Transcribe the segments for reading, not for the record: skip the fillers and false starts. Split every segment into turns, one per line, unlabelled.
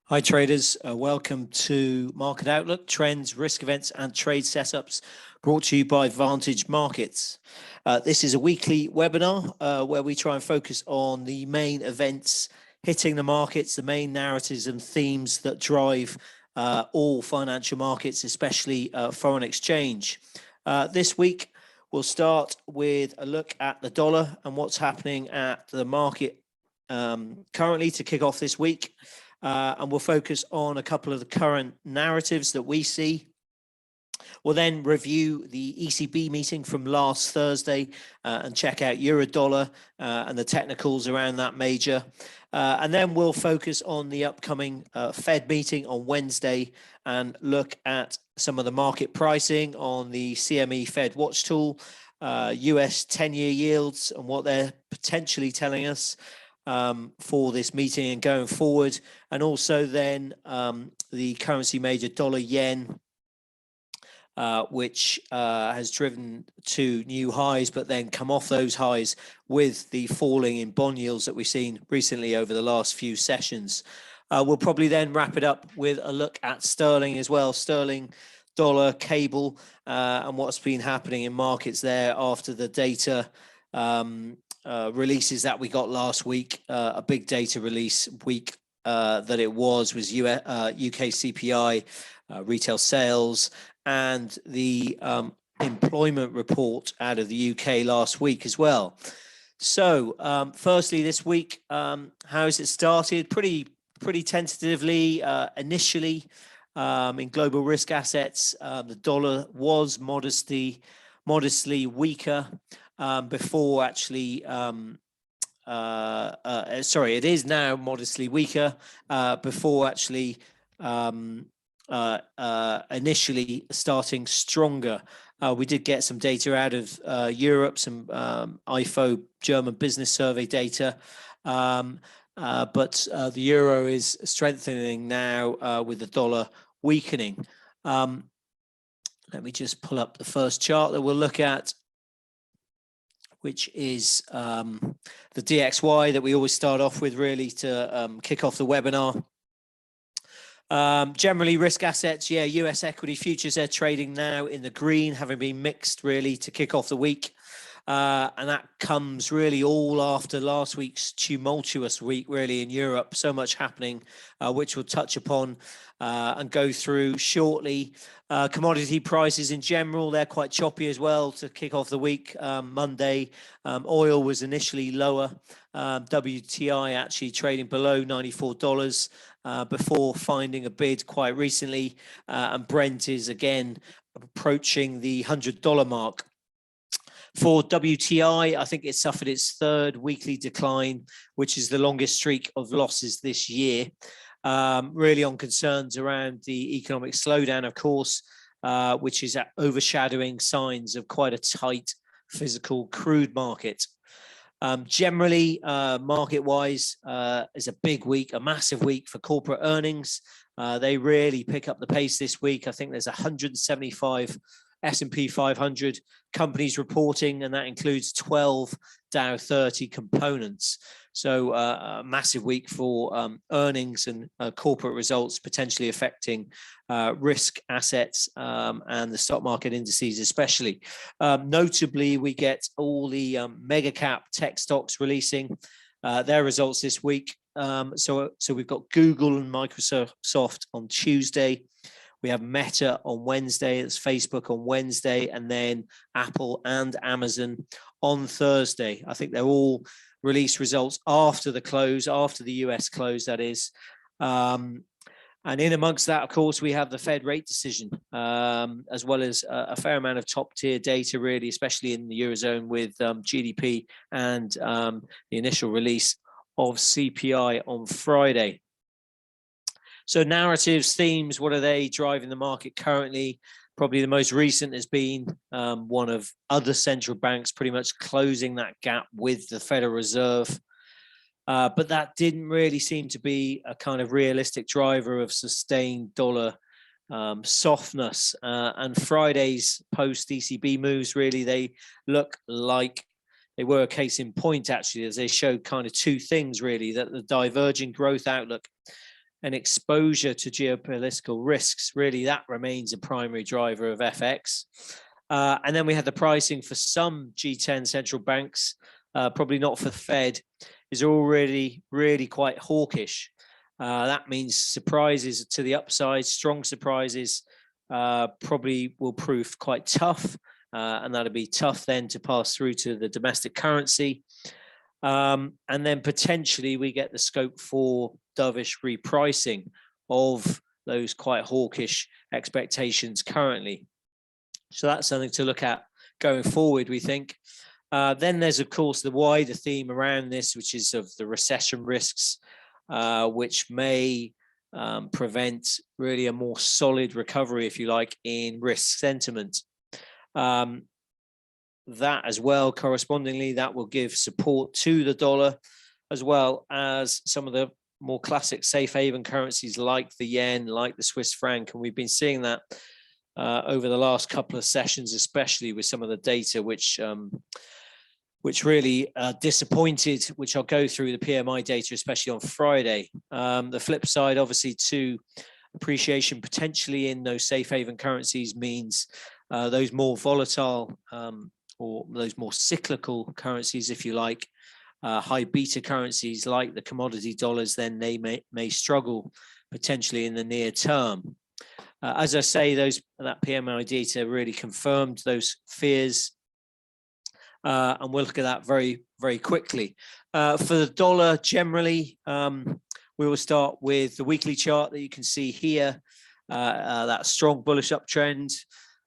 Hi traders, welcome to Market Outlook, Trends, Risk Events and Trade Setups brought to you by Vantage Markets. This is a weekly webinar where we try and focus on the main events hitting the markets, the main narratives and themes that drive all financial markets, especially foreign exchange. This week, we'll start with a look at the dollar and what's happening at the market currently to kick off this week. And we'll focus on a couple of the current narratives that we see. We'll then review the ECB meeting from last Thursday and check out Eurodollar and the technicals around that major. And then we'll focus on the upcoming Fed meeting on Wednesday and look at some of the market pricing on the CME Fed Watch Tool, US 10-year yields and what they're potentially telling us for this meeting and going forward, and also then the currency major dollar yen, which has driven to new highs, but then come off those highs with the falling in bond yields that we've seen recently over the last few sessions. We'll probably then wrap it up with a look at sterling as well, sterling dollar cable, and what's been happening in markets there after the data releases that we got last week. A big data release week that it was UK CPI, retail sales, and the employment report out of the UK last week as well. So firstly, this week, how has it started? Pretty tentatively initially in global risk assets. The dollar was modestly weaker before actually it is now modestly weaker before actually initially starting stronger. We did get some data out of Europe, some IFO German business survey data, but the euro is strengthening now with the dollar weakening. Let me just pull up the first chart that we'll look at, which is the DXY that we always start off with, really, to kick off the webinar. Generally, risk assets, US equity futures, they're trading now in the green, having been mixed really to kick off the week. And that comes really all after last week's tumultuous week, really, in Europe. So much happening, which we'll touch upon and go through shortly. Commodity prices in general, they're quite choppy as well to kick off the week. Monday, oil was initially lower. WTI actually trading below $94 before finding a bid quite recently. And Brent is again approaching the $100 mark. For WTI, I think it suffered its third weekly decline, which is the longest streak of losses this year. Really on concerns around the economic slowdown, of course, which is overshadowing signs of quite a tight physical crude market. Generally, market-wise, is a big week, a massive week for corporate earnings. They really pick up the pace this week. I think there's 175 S&P 500 companies reporting, and that includes 12 Dow 30 components. So a massive week for earnings and corporate results, potentially affecting risk assets and the stock market indices especially. Notably, we get all the mega cap tech stocks releasing their results this week. So we've got Google and Microsoft on Tuesday. We have Meta on Wednesday, it's Facebook on Wednesday, and then Apple and Amazon on Thursday. I think they're all release results after the close, after the US close, that is. And in amongst that, of course, we have the Fed rate decision, as well as a fair amount of top tier data, really, especially in the Eurozone with GDP and the initial release of CPI on Friday. So narratives, themes, what are they driving the market currently? Probably the most recent has been one of other central banks pretty much closing that gap with the Federal Reserve. But that didn't really seem to be a kind of realistic driver of sustained dollar softness. And Friday's post-ECB moves, really, they look like they were a case in point, actually, as they showed kind of two things, really, that the diverging growth outlook and exposure to geopolitical risks, really that remains a primary driver of FX. And then we had the pricing for some G10 central banks, probably not for the Fed, is already really quite hawkish. That means surprises to the upside, strong surprises probably will prove quite tough, and that'll be tough then to pass through to the domestic currency. And then potentially we get the scope for dovish repricing of those quite hawkish expectations currently. So that's something to look at going forward, we think. Then there's, of course, the wider theme around this, which is of the recession risks, which may prevent really a more solid recovery, if you like, in risk sentiment. That as well, correspondingly, that will give support to the dollar, as well as some of the more classic safe haven currencies like the yen, like the Swiss franc. And we've been seeing that over the last couple of sessions, especially with some of the data which really disappointed, which I'll go through the PMI data, especially on Friday. The flip side, obviously, to appreciation potentially in those safe haven currencies means those more volatile or those more cyclical currencies, if you like, high beta currencies like the commodity dollars, then they may struggle potentially in the near term. As I say, that PMI data really confirmed those fears, and we'll look at that very, very quickly. For the dollar generally, we will start with the weekly chart that you can see here, that strong bullish uptrend.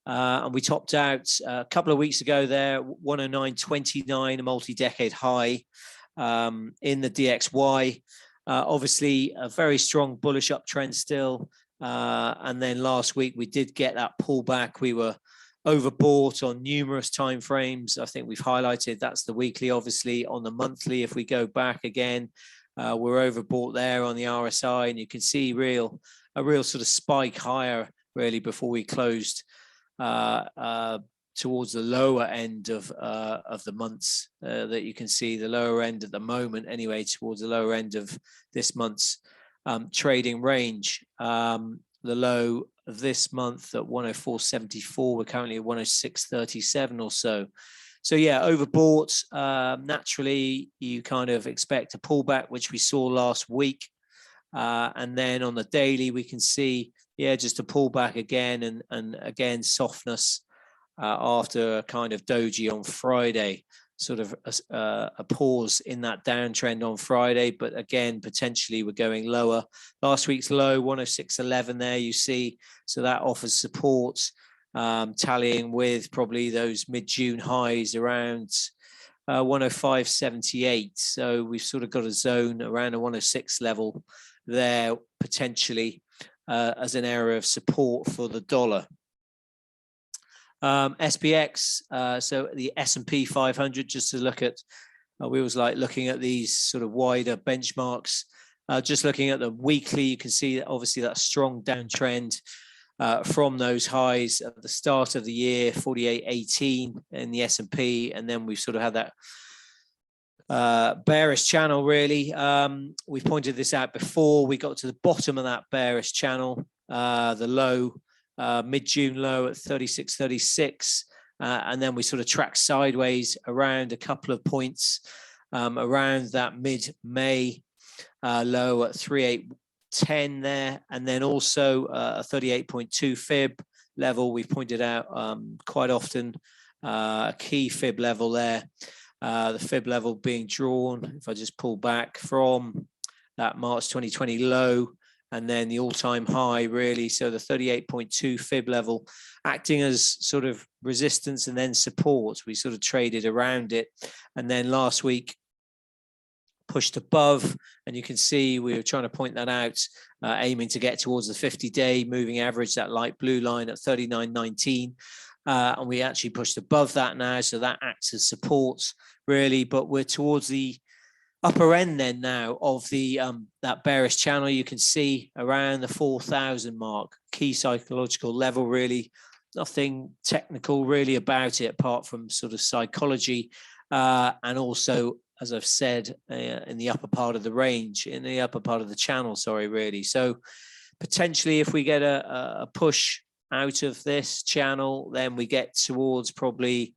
And we topped out a couple of weeks ago there, 109.29, a multi-decade high in the DXY. Obviously, a very strong bullish uptrend still. And then last week, we did get that pullback. We were overbought on numerous time frames. I think we've highlighted that's the weekly, obviously. On the monthly, if we go back again, we're overbought there on the RSI. And you can see a real sort of spike higher, really, before we closed towards the lower end of the months that you can see, the lower end at the moment anyway, towards the lower end of this month's trading range. The low of this month at 104.74, we're currently at 106.37 or so. So yeah, overbought. Naturally, you kind of expect a pullback, which we saw last week. And then on the daily, we can see, yeah, just a pullback again, and again, softness after a kind of doji on Friday, sort of a pause in that downtrend on Friday. But again, potentially we're going lower. Last week's low, 106.11 there, you see. So that offers support, tallying with probably those mid-June highs around 105.78. So we've sort of got a zone around a 106 level there, potentially, as an area of support for the dollar. SPX, so the S&P 500, just to look at, we always like looking at these sort of wider benchmarks. Just looking at the weekly, you can see that obviously that strong downtrend from those highs at the start of the year, 48.18 in the S&P, and then we've sort of had that bearish channel, really. We've pointed this out before. We got to the bottom of that bearish channel, the low, mid-June low at 36.36, and then we sort of tracked sideways around a couple of points around that mid-May low at 38.10 there, and then also a 38.2 fib level. We've pointed out quite often a key fib level there. The fib level being drawn, if I just pull back from that March 2020 low, and then the all-time high, really. So the 38.2 fib level acting as sort of resistance and then support. We sort of traded around it. And then last week pushed above, and you can see we were trying to point that out, aiming to get towards the 50-day moving average, that light blue line at 39.19. And we actually pushed above that now. So that acts as support, really. But we're towards the upper end then now of the that bearish channel. You can see around the 4,000 mark, key psychological level, really. Nothing technical really about it apart from sort of psychology, and also as I've said, in the upper part of the range, in the upper part of the channel, sorry, really. So potentially if we get a push out of this channel, then we get towards probably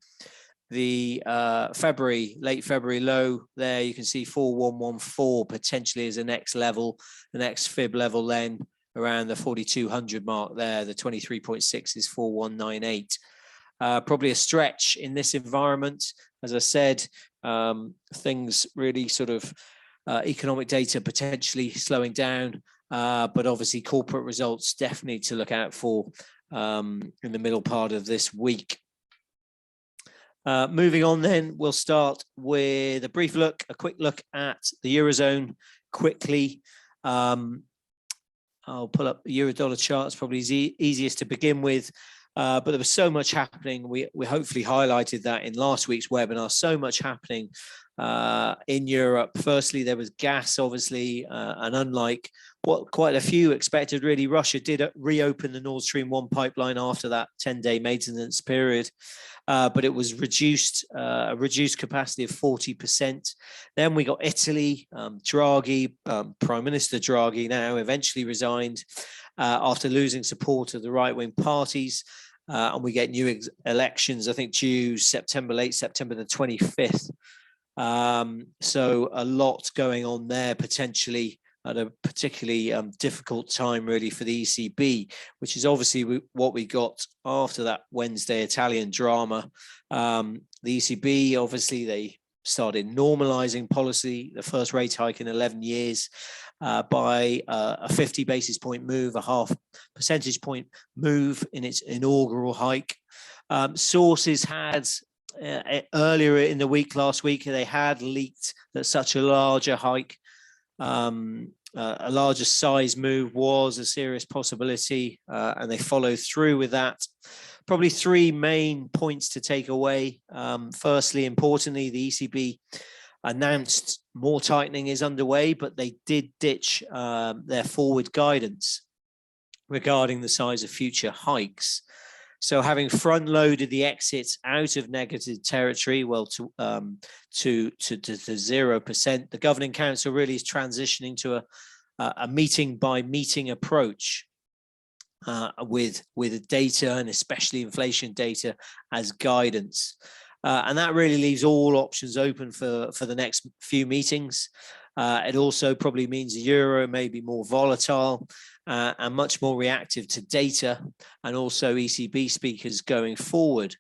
the late February low there. You can see 4114 potentially as the next level, the next fib level then around the 4200 mark there. The 23.6 is 4198. Probably a stretch in this environment. As I said, things really sort of economic data potentially slowing down, but obviously corporate results definitely to look out for in the middle part of this week. Moving on then, we'll start with a quick look at the Eurozone quickly. I'll pull up the Euro-dollar charts, probably easiest to begin with. But there was so much happening. We hopefully highlighted that in last week's webinar. So much happening in Europe. Firstly, there was gas, obviously, and unlike what quite a few expected, really, Russia did reopen the Nord Stream 1 pipeline after that 10-day maintenance period, but it was a reduced capacity of 40%. Then we got Italy, Draghi, Prime Minister Draghi now eventually resigned after losing support of the right-wing parties. And we get new elections, I think, due late September the 25th. So a lot going on there potentially at a particularly difficult time really for the ECB, which is obviously what we got after that Wednesday Italian drama. The ECB, obviously, they started normalizing policy, the first rate hike in 11 years by a 50 basis point move, a half percentage point move in its inaugural hike. Sources had earlier in the week, last week, they had leaked that such a larger hike, a larger size move was a serious possibility, and they followed through with that. Probably three main points to take away. Firstly, importantly, the ECB announced more tightening is underway, but they did ditch their forward guidance regarding the size of future hikes. So having front-loaded the exits out of negative territory, well, to 0%, the Governing Council really is transitioning to a meeting-by-meeting approach with data and especially inflation data as guidance. And that really leaves all options open for the next few meetings. It also probably means the euro may be more volatile and much more reactive to data and also ECB speakers going forward.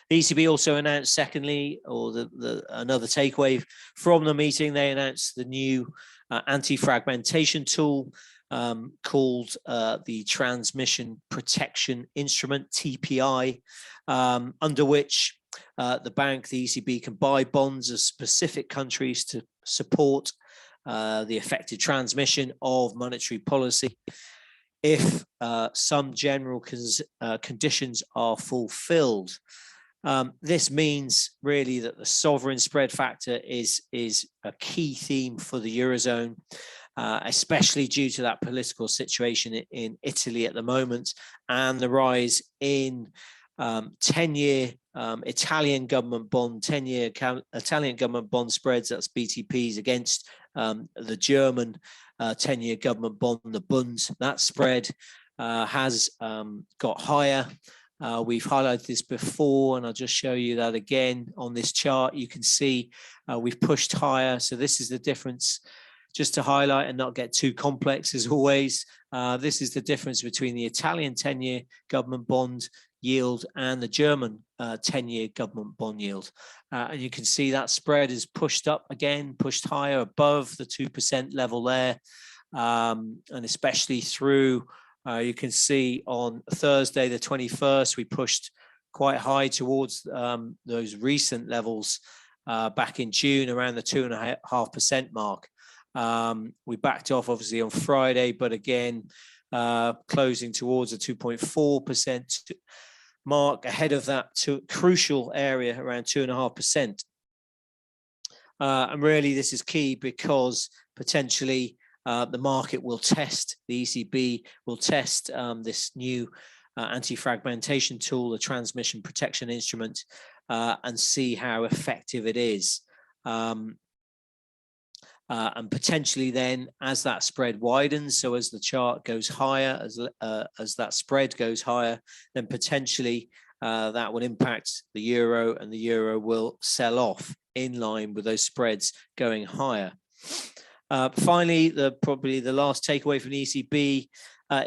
The ECB also announced, secondly, or another takeaway from the meeting, they announced the new anti-fragmentation tool called the Transmission Protection Instrument, TPI, under which the bank, the ECB, can buy bonds of specific countries to support the effective transmission of monetary policy if some general conditions are fulfilled. This means really that the sovereign spread factor is a key theme for the Eurozone, especially due to that political situation in Italy at the moment and the rise in 10-year Italian government bond, 10-year Italian government bond spreads, that's BTPs, against the German 10-year government bond, the Bunds. That spread has got higher. We've highlighted this before, and I'll just show you that again on this chart. You can see we've pushed higher. So this is the difference, just to highlight and not get too complex as always. This is the difference between the Italian 10-year government bond yield and the German 10-year government bond yield. And you can see that spread is pushed up again, pushed higher above the 2% level there. And especially through, you can see on Thursday, the 21st, we pushed quite high towards those recent levels back in June, around the 2.5% mark. We backed off obviously on Friday, but again, closing towards a 2.4% mark, ahead of that crucial area around 2.5%. And really this is key because potentially the market will test, the ECB will test this new anti-fragmentation tool, the transmission protection instrument, and see how effective it is. And potentially then, as that spread widens, so as the chart goes higher, as that spread goes higher, then potentially that will impact the euro, and the euro will sell off in line with those spreads going higher. Finally, probably the last takeaway from the ECB,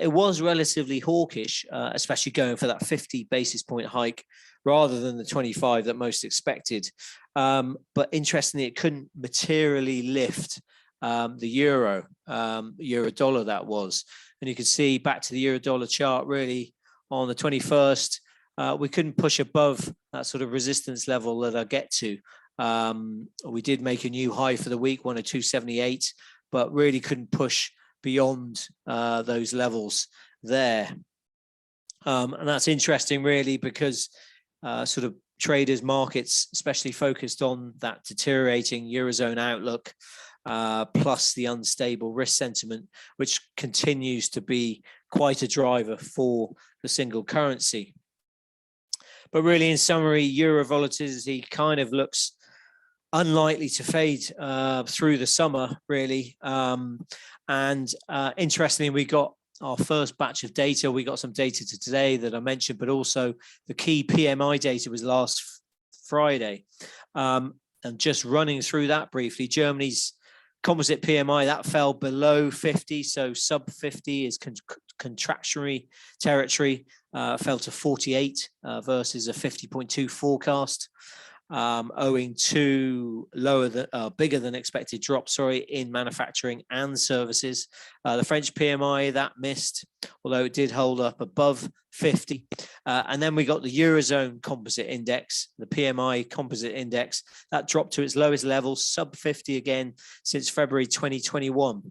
it was relatively hawkish, especially going for that 50 basis point hike rather than the 25 that most expected. But interestingly, it couldn't materially lift the euro dollar, that was. And you can see back to the euro dollar chart, really on the 21st, we couldn't push above that sort of resistance level that I'll get to. We did make a new high for the week, 102.78, but really couldn't push beyond those levels there. And that's interesting, really, because sort of traders, markets, especially focused on that deteriorating Eurozone outlook, plus the unstable risk sentiment, which continues to be quite a driver for the single currency. But really, in summary, euro volatility kind of looks unlikely to fade through the summer, really. And interestingly, we got our first batch of data. We got some data today that I mentioned, but also the key PMI data was last Friday. And just running through that briefly, Germany's composite PMI, that fell below 50, so sub 50 is contractionary territory, fell to 48 versus a 50.2 forecast. Owing to bigger than expected drop, in manufacturing and services. The French PMI, that missed, although it did hold up above 50. And then we got the Eurozone composite index, the PMI composite index, that dropped to its lowest level, sub 50 again since February 2021.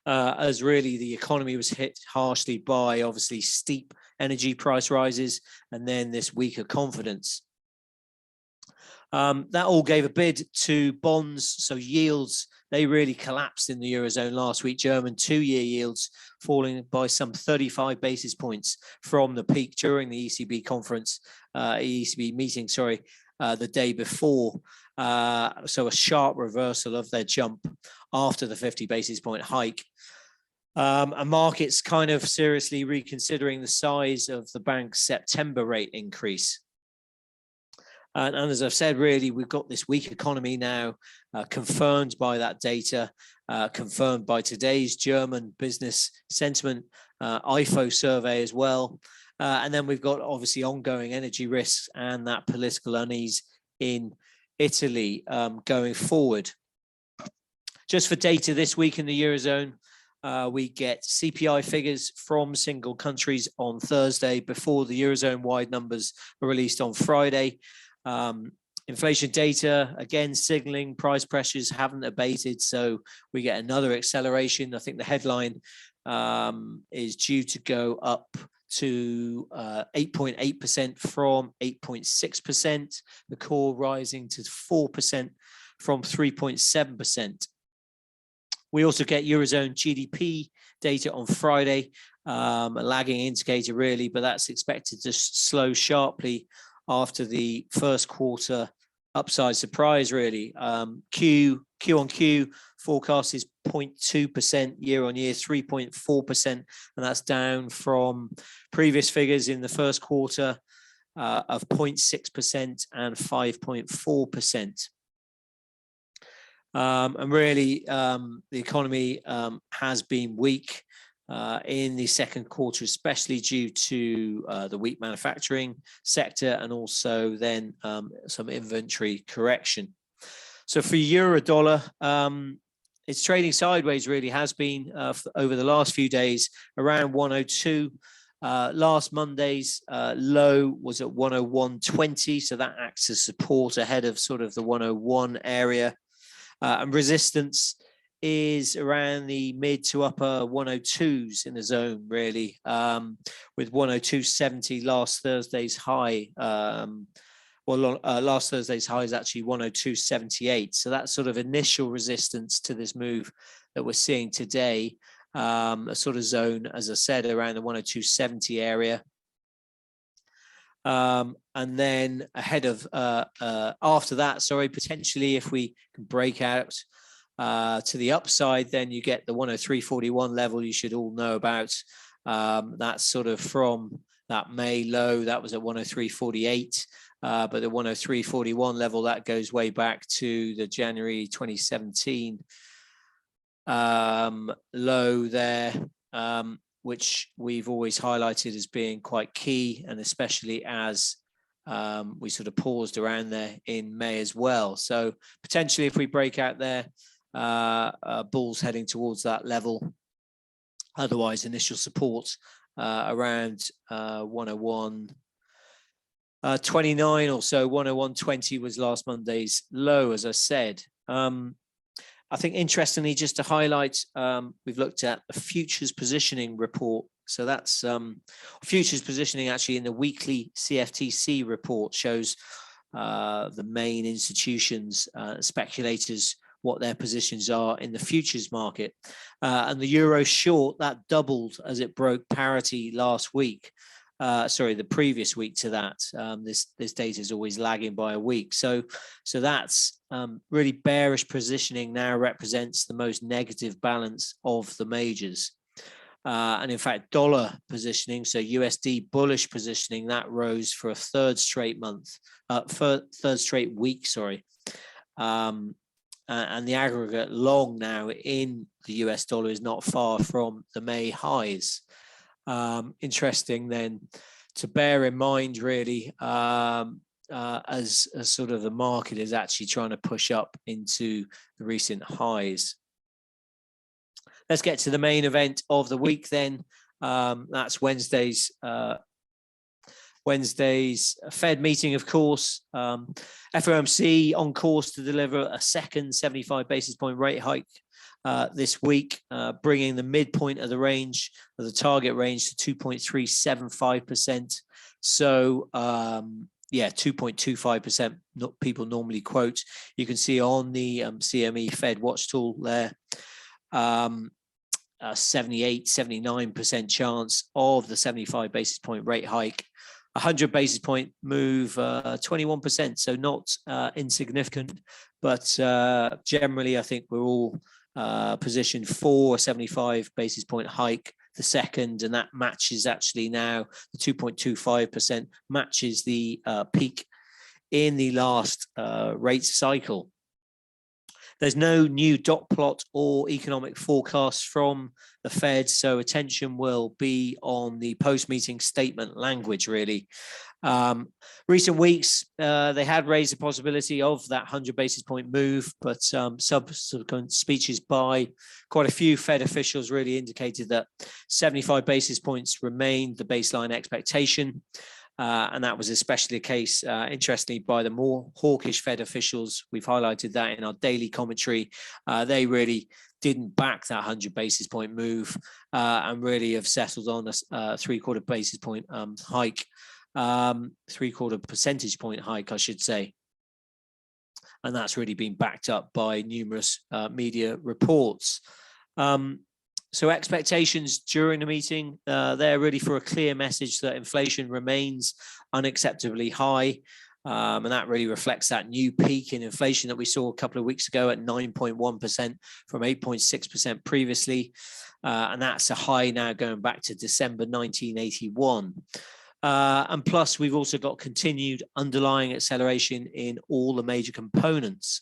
As really the economy was hit harshly by obviously steep energy price rises and then this weaker confidence. That all gave a bid to bonds, so yields, they really collapsed in the Eurozone last week. German 2-year yields falling by some 35 basis points from the peak during the ECB conference, ECB meeting, the day before. So a sharp reversal of their jump after the 50 basis point hike. And markets kind of seriously reconsidering the size of the bank's September rate increase. And as I've said, really, we've got this weak economy now, confirmed by that data, confirmed by today's German business sentiment IFO survey as well. And then we've got obviously ongoing energy risks and that political unease in Italy going forward. Just for data this week in the Eurozone, we get CPI figures from single countries on Thursday before the Eurozone-wide numbers were released on Friday. Inflation data, again, signaling price pressures haven't abated, so we get another acceleration. I think the headline is due to go up to 8.8% from 8.6%, the core rising to 4% from 3.7%. We also get Eurozone GDP data on Friday, a lagging indicator really, but that's expected to slow sharply after the first quarter upside surprise, really. Q on Q forecast is 0.2% year on year, 3.4%, and that's down from previous figures in the first quarter of 0.6% and 5.4%. And really, the economy has been weak in the second quarter, especially due to the weak manufacturing sector and also then some inventory correction. So for euro dollar, it's trading sideways, really has been over the last few days, around 102. Last Monday's low was at 101.20, so that acts as support ahead of sort of the 101 area. And resistance is around the mid to upper 102s in the zone, really, with 102.70 last Thursday's high. Last Thursday's high is actually 102.78. So that's sort of initial resistance to this move that we're seeing today, a sort of zone, as I said, around the 102.70 area. And then ahead of after that, sorry, potentially if we can break out to the upside, then you get the 103.41 level you should all know about. That's sort of from that May low, that was at 103.48. But the 103.41 level, that goes way back to the January 2017 low there, which we've always highlighted as being quite key, and especially as we sort of paused around there in May as well. So potentially if we break out there, bulls heading towards that level. Otherwise, initial support around 101.29 or so. 101.20 was last Monday's low, as I said. I think interestingly, just to highlight, we've looked at the futures positioning report. So that's futures positioning actually in the weekly CFTC report shows the main institutions, speculators, what their positions are in the futures market. And the euro short, that doubled as it broke parity last week. Sorry, the previous week to that. This data is always lagging by a week. So that's really bearish positioning now represents the most negative balance of the majors. And in fact, dollar positioning, so USD bullish positioning, that rose for a third straight week, sorry. And the aggregate long now in the US dollar is not far from the May highs. Interesting then to bear in mind really as sort of the market is actually trying to push up into the recent highs. Let's get to the main event of the week then. That's Wednesday's Fed meeting, of course. FOMC on course to deliver a second 75 basis point rate hike this week, bringing the midpoint of the range, of the target range, to 2.375%. So, yeah, 2.25%. People normally quote. You can see on the CME Fed Watch tool there, 78-79% chance of the 75 basis point rate hike. 100 basis point move, 21%. So not insignificant, but generally, I think we're all positioned for a 75 basis point hike, the second, and that matches actually now the 2.25% matches the peak in the last rate cycle. There's no new dot plot or economic forecasts from the Fed, so attention will be on the post-meeting statement language, really. Recent weeks, they had raised the possibility of that 100 basis point move, but subsequent speeches by quite a few Fed officials really indicated that 75 basis points remained the baseline expectation. And that was especially the case, interestingly, by the more hawkish Fed officials. We've highlighted that in our daily commentary. They really didn't back that 100 basis point move and really have settled on a 3/4 basis point hike, 3/4 percentage point hike, I should say. And that's really been backed up by numerous media reports. So expectations during the meeting, they're really for a clear message that inflation remains unacceptably high. And that really reflects that new peak in inflation that we saw a couple of weeks ago at 9.1% from 8.6% previously. And that's a high now going back to December 1981. And plus, we've also got continued underlying acceleration in all the major components.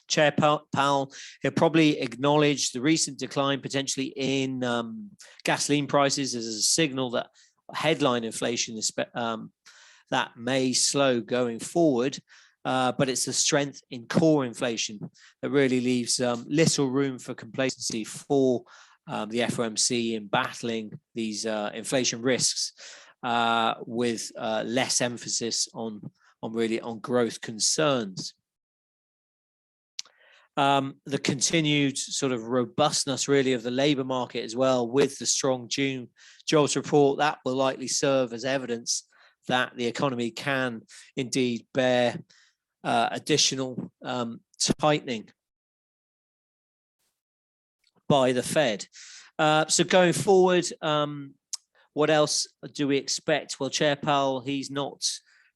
Chair Powell, he'll probably acknowledge the recent decline potentially in gasoline prices as a signal that headline inflation is, that may slow going forward, but it's the strength in core inflation that really leaves little room for complacency for the FOMC in battling these inflation risks with less emphasis on growth concerns. The continued sort of robustness really of the labour market as well, with the strong June jobs report, that will likely serve as evidence that the economy can indeed bear additional tightening by the Fed. So going forward, What else do we expect? Well, Chair Powell, he's not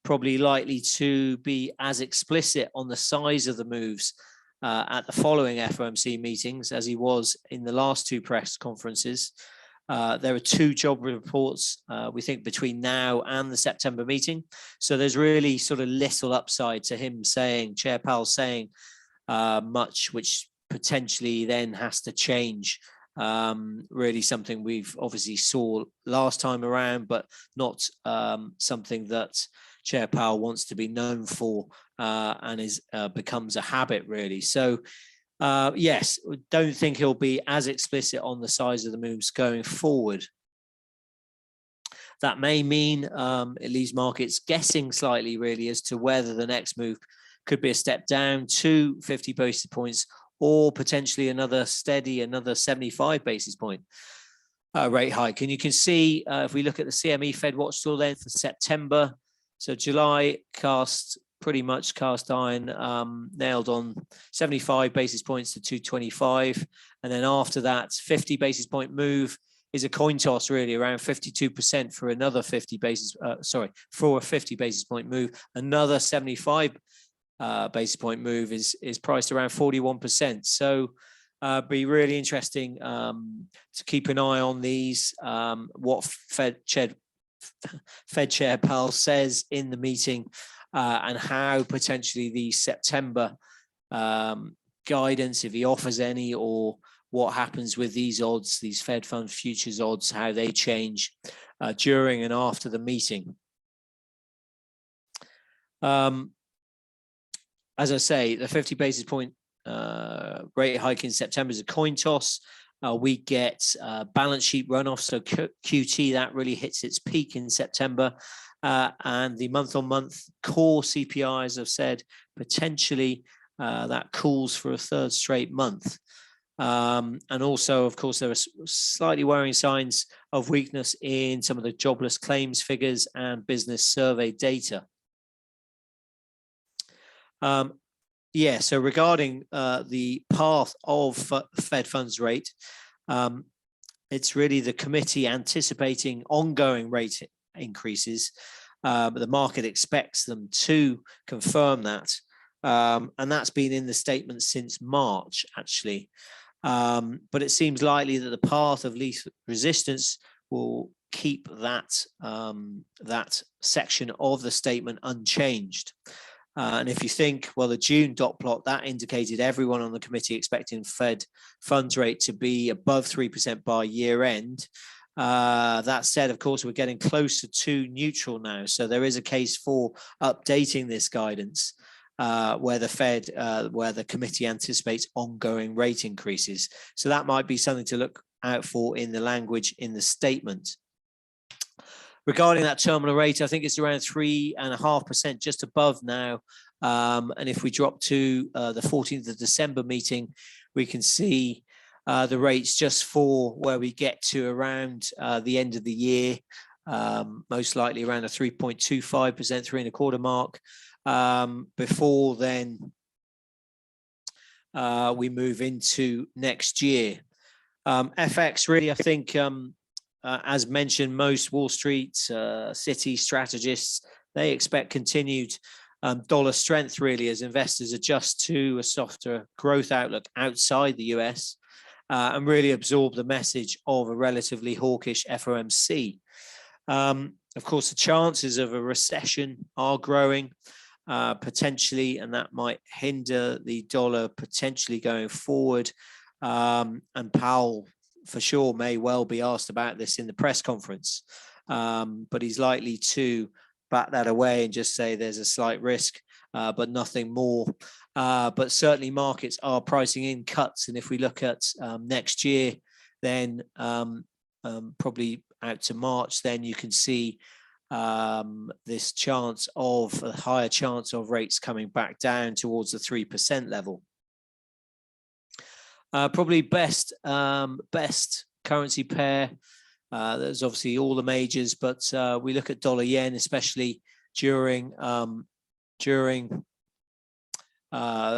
probably likely to be as explicit on the size of the moves at the following FOMC meetings as he was in the last two press conferences. There are two job reports, we think, between now and the September meeting. So there's really sort of little upside to him saying, Chair Powell saying much, which potentially then has to change. Really something we've obviously saw last time around, but not something that Chair Powell wants to be known for and becomes a habit, really. So yes, don't think he'll be as explicit on the size of the moves going forward. That may mean it leaves markets guessing slightly, really, as to whether the next move could be a step down to 50 basis points or potentially another 75 basis point rate hike. And you can see if we look at the CME Fed Watch Tool then for September, so July pretty much cast iron, nailed on 75 basis points to 225. And then after that, 50 basis point move is a coin toss, really, around 52% for another 50 basis, for a 50 basis point move. Another 75 basis point move is priced around 41%. So be really interesting to keep an eye on these, what Fed Chair Powell says in the meeting, and how potentially the September guidance, if he offers any, or what happens with these odds, these Fed Fund futures odds, how they change during and after the meeting. As I say, the 50 basis point rate hike in September is a coin toss. We get balance sheet runoff, so QT, that really hits its peak in September. And the month-on-month core CPI, as I've said, potentially that cools for a third straight month. And also, of course, there are slightly worrying signs of weakness in some of the jobless claims figures and business survey data. So regarding the path of Fed funds rate, it's really the committee anticipating ongoing rate increases. The market expects them to confirm that. And that's been in the statement since March, actually. But it seems likely that the path of least resistance will keep that, that section of the statement unchanged. And if you think, well, the June dot plot, that indicated everyone on the committee expecting Fed funds rate to be above 3% by year end. That said, of course, we're getting closer to neutral now. So there is a case for updating this guidance where the committee anticipates ongoing rate increases. So that might be something to look out for in the language in the statement. Regarding that terminal rate, I think it's around 3.5%, just above now. And if we drop to the 14th of December meeting, we can see the rates just for where we get to around the end of the year, most likely around a 3.25%, 3.25 mark. Before then, we move into next year. FX, really, I think, as mentioned, most Wall Street, Citi strategists, they expect continued dollar strength, really, as investors adjust to a softer growth outlook outside the US and really absorb the message of a relatively hawkish FOMC. Of course, the chances of a recession are growing potentially, and that might hinder the dollar potentially going forward. And Powell, for sure, may well be asked about this in the press conference, but he's likely to bat that away and just say there's a slight risk, but nothing more. But certainly markets are pricing in cuts. And if we look at next year, then probably out to March, then you can see this chance of a higher chance of rates coming back down towards the 3% level. Probably best currency pair. There's obviously all the majors, but we look at dollar yen, especially during a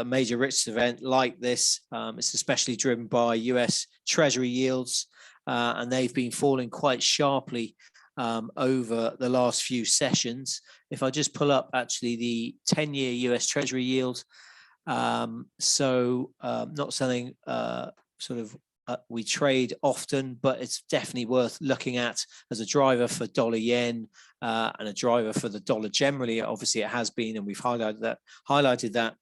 major risks event like this. It's especially driven by US Treasury yields, and they've been falling quite sharply over the last few sessions. If I just pull up actually the 10-year US Treasury yield, not something we trade often, but it's definitely worth looking at as a driver for dollar yen and a driver for the dollar generally. Obviously, it has been, and we've highlighted that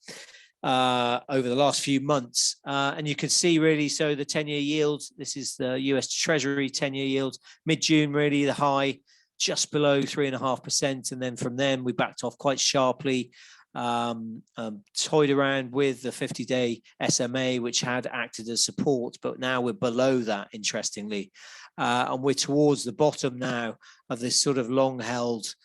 over the last few months. And you can see really, so the 10-year yield, this is the US Treasury 10-year yield, mid-June, really the high, just below 3.5%. And then from then we backed off quite sharply, toyed around with the 50-day SMA, which had acted as support, but now we're below that, interestingly. And we're towards the bottom now of this sort of long-held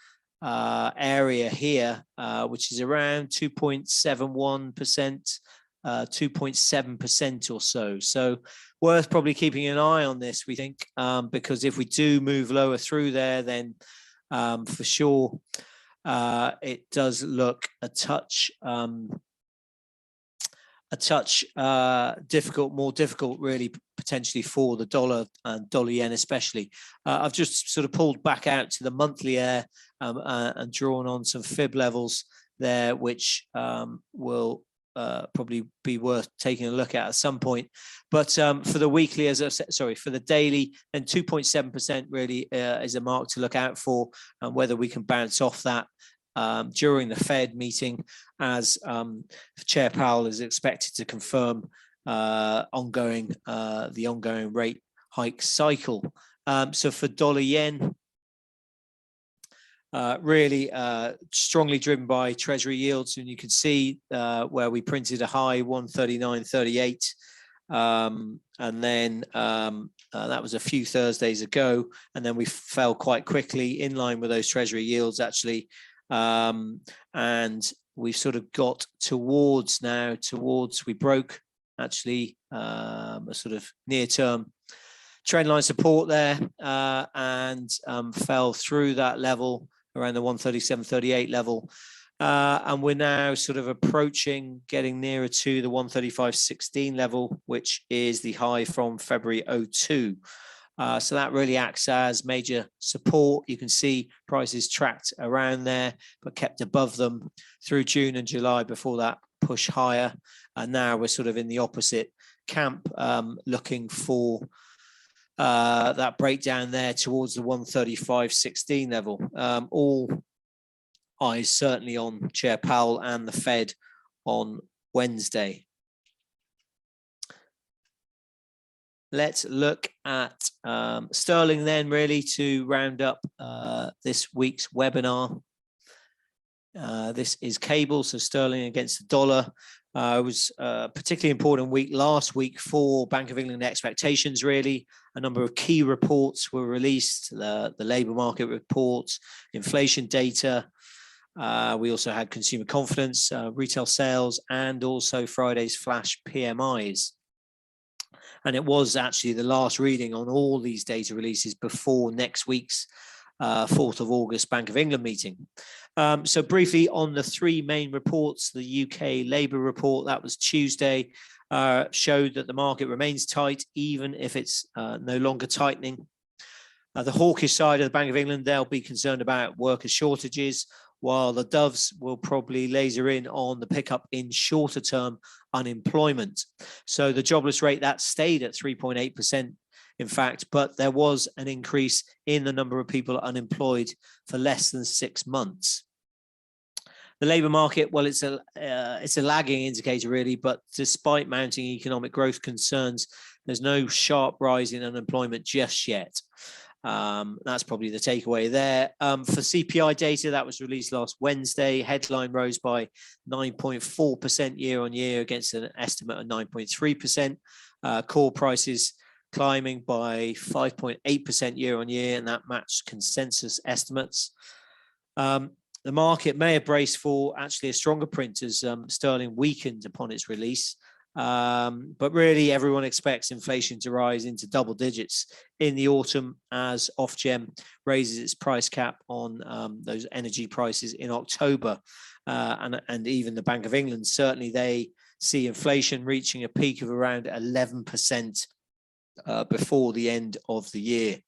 area here, which is around 2.71%, 2.7% or so. So worth probably keeping an eye on this, we think, because if we do move lower through there, then for sure it does look a touch difficult, more difficult really potentially for the dollar and dollar yen especially. I've just sort of pulled back out to the monthly air and drawn on some fib levels there, which will probably be worth taking a look at some point. But for the weekly, as I said, sorry, for the daily, then 2.7% really is a mark to look out for, and whether we can bounce off that during the Fed meeting, as Chair Powell is expected to confirm the ongoing rate hike cycle. So for dollar yen, really strongly driven by Treasury yields, and you can see where we printed a high 139.38, and then that was a few Thursdays ago, and then we fell quite quickly in line with those Treasury yields actually. And we've sort of got towards, we broke actually a sort of near-term trendline support there, and fell through that level around the 137.38 level. And we're now sort of approaching, getting nearer to the 135.16 level, which is the high from February 02. So that really acts as major support. You can see prices tracked around there, but kept above them through June and July before that push higher. And now we're sort of in the opposite camp, looking for that breakdown there towards the 135.16 level. All eyes certainly on Chair Powell and the Fed on Wednesday. Let's look at sterling then, really, to round up this week's webinar. This is cable, so sterling against the dollar. It was a particularly important week last week for Bank of England expectations, really. A number of key reports were released, the labour market reports, inflation data. We also had consumer confidence, retail sales, and also Friday's flash PMIs. And it was actually the last reading on all these data releases before next week's 4th of August Bank of England meeting. So briefly on the three main reports, the UK labour report, that was Tuesday, showed that the market remains tight, even if it's no longer tightening. The hawkish side of the Bank of England, they'll be concerned about worker shortages, while the doves will probably laser in on the pickup in shorter term unemployment. So the jobless rate, that stayed at 3.8%, in fact, but there was an increase in the number of people unemployed for less than 6 months. The labour market, well, it's a lagging indicator really, but despite mounting economic growth concerns, there's no sharp rise in unemployment just yet. That's probably the takeaway there. For CPI data, that was released last Wednesday. Headline rose by 9.4% year on year against an estimate of 9.3%. Core prices climbing by 5.8% year on year, and that matched consensus estimates. The market may have braced for actually a stronger print as sterling weakened upon its release. But really everyone expects inflation to rise into double digits in the autumn as Ofgem raises its price cap on those energy prices in October. And even the Bank of England, certainly they see inflation reaching a peak of around 11% before the end of the year.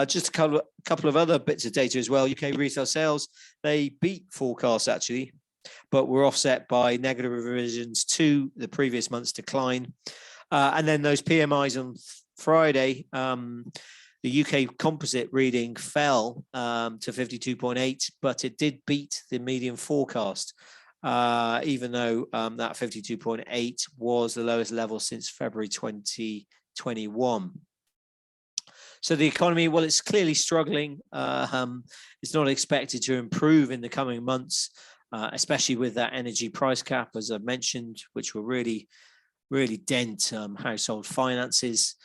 Just a couple of other bits of data as well. UK retail sales, they beat forecasts actually, but were offset by negative revisions to the previous month's decline. And then those PMIs on Friday, the UK composite reading fell to 52.8, but it did beat the median forecast, even though that 52.8 was the lowest level since February 2021. So the economy, well, it's clearly struggling. It's not expected to improve in the coming months, especially with that energy price cap, as I've mentioned, which will really dent household finances.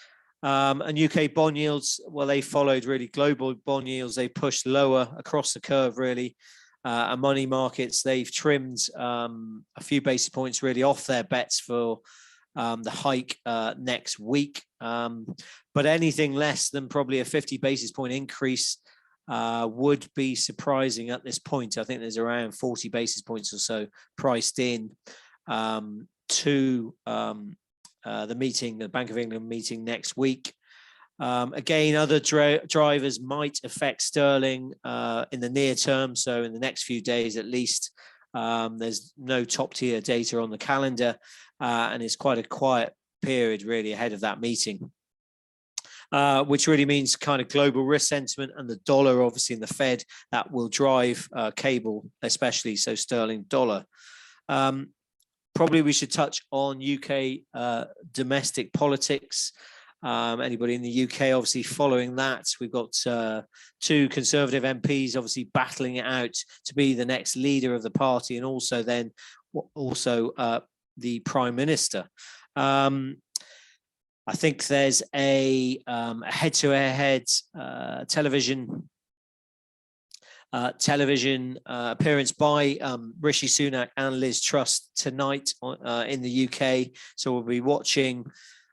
And UK bond yields, well, they followed really global bond yields. They pushed lower across the curve, really. And money markets, they've trimmed a few basis points really off their bets for the hike next week. But anything less than probably a 50 basis point increase would be surprising at this point. I think there's around 40 basis points or so priced in to the meeting, the Bank of England meeting next week. Again, other drivers might affect sterling in the near term. So in the next few days, at least, there's no top tier data on the calendar, and it's quite a quiet period really ahead of that meeting, which really means kind of global risk sentiment and the dollar, obviously, in the Fed, that will drive cable, especially, so sterling dollar. Probably we should touch on UK domestic politics. Anybody in the UK obviously following that? We've got two Conservative MPs obviously battling it out to be the next leader of the party, and also then the Prime Minister. I think there's a head-to-head television appearance by Rishi Sunak and Liz Truss tonight in the UK. So we'll be watching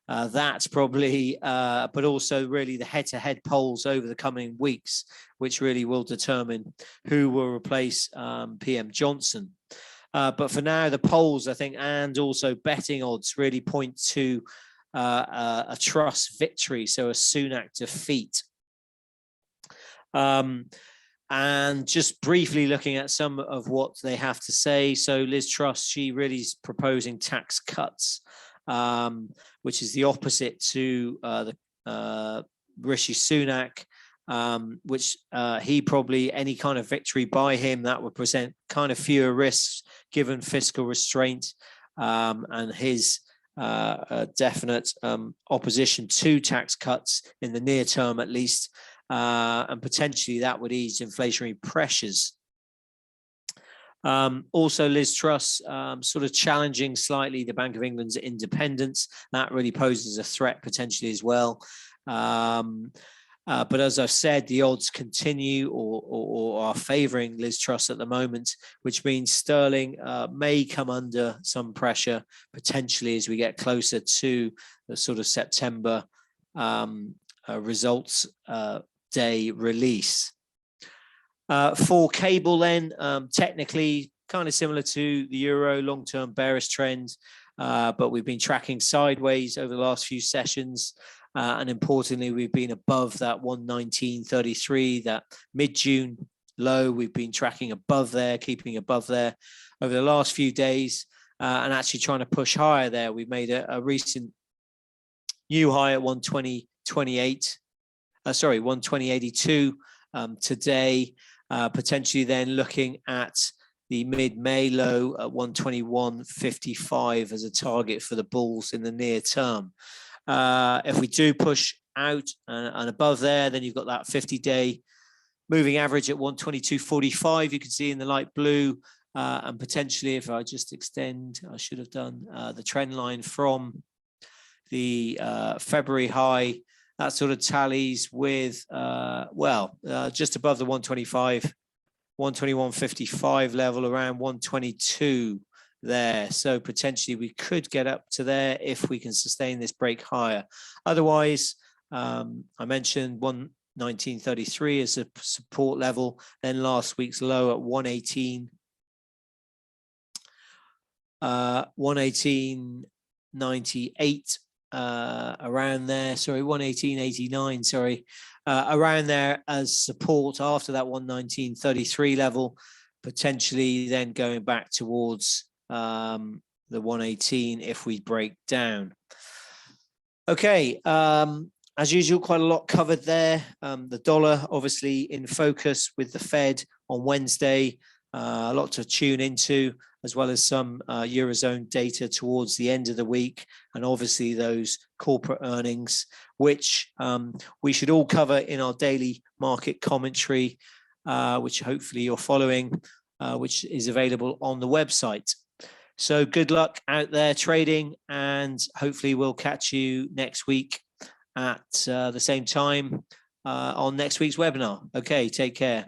that probably, but also really the head-to-head polls over the coming weeks, which really will determine who will replace PM Johnson. But for now, the polls, I think, and also betting odds really point to a Truss victory, so a Sunak defeat. And just briefly looking at some of what they have to say. So Liz Truss, she really is proposing tax cuts, which is the opposite to the Rishi Sunak, which he probably, any kind of victory by him, that would present kind of fewer risks given fiscal restraint and his definite opposition to tax cuts in the near term at least. And potentially that would ease inflationary pressures. Also, Liz Truss sort of challenging slightly the Bank of England's independence. That really poses a threat potentially as well. But as I've said, the odds continue or are favouring Liz Truss at the moment, which means sterling may come under some pressure potentially as we get closer to the sort of September results day release. For cable then, technically kind of similar to the euro, long-term bearish trend, but we've been tracking sideways over the last few sessions. And importantly, we've been above that 119.33, that mid-June low. We've been tracking above there, keeping above there over the last few days, and actually trying to push higher there. We've made a recent new high at 120.82 today, potentially then looking at the mid-May low at 121.55 as a target for the bulls in the near term. If we do push out and above there, then you've got that 50-day moving average at 122.45, you can see in the light blue, and potentially if I just extend, I should have done the trend line from the February high, that sort of tallies with, just above the 121.55 level, around 122 there. So potentially we could get up to there if we can sustain this break higher. Otherwise, I mentioned 119.33 as a support level, then last week's low at 118.98 around there. Sorry, 118.89. Sorry, around there as support after that 119.33 level, potentially then going back towards the 118 if we break down. Okay, as usual, quite a lot covered there. The dollar obviously in focus with the Fed on Wednesday, a lot to tune into, as well as some Eurozone data towards the end of the week, and obviously those corporate earnings, which we should all cover in our daily market commentary, which hopefully you're following, which is available on the website. So good luck out there trading, and hopefully we'll catch you next week at the same time on next week's webinar. Okay, take care.